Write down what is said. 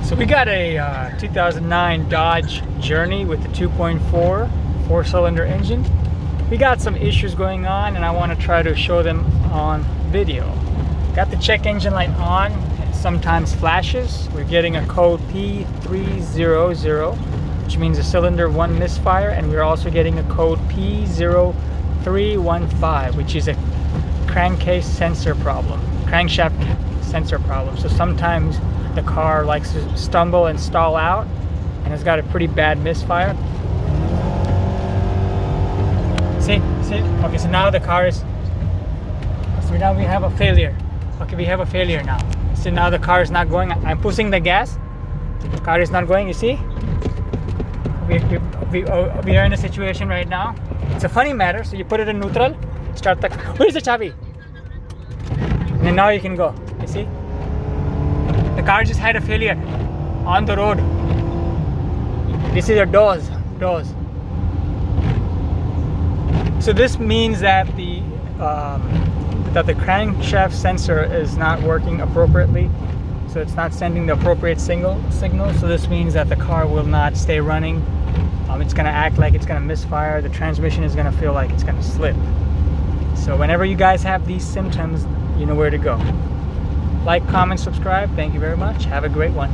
So we got a 2009 Dodge Journey with the 2.4 4-cylinder engine. We got some issues going on and I want to try to show them on video. Got the check engine light on, it sometimes flashes. We're getting a code P0300, which means a cylinder 1 misfire, and we're also getting a code P0315, which is a crankcase sensor problem, crankshaft sensor problem. So sometimes the car likes to stumble and stall out, and it's got a pretty bad misfire. See? Okay, so now the car is, so now we have a failure. Okay, we have a failure now. So now the car is not going. I'm pushing the gas. The car is not going, you see? We are in a situation right now. It's a funny matter. So you put it in neutral, start the, where's the chavi? And now you can go, you see? The car just had a failure on the road. This is your doors. So this means that the crankshaft sensor is not working appropriately. So it's not sending the appropriate signal. So this means that the car will not stay running. It's going to act like it's going to misfire. The transmission is going to feel like it's going to slip. So whenever you guys have these symptoms, you know where to go. Like, comment, subscribe. Thank you very much. Have a great one.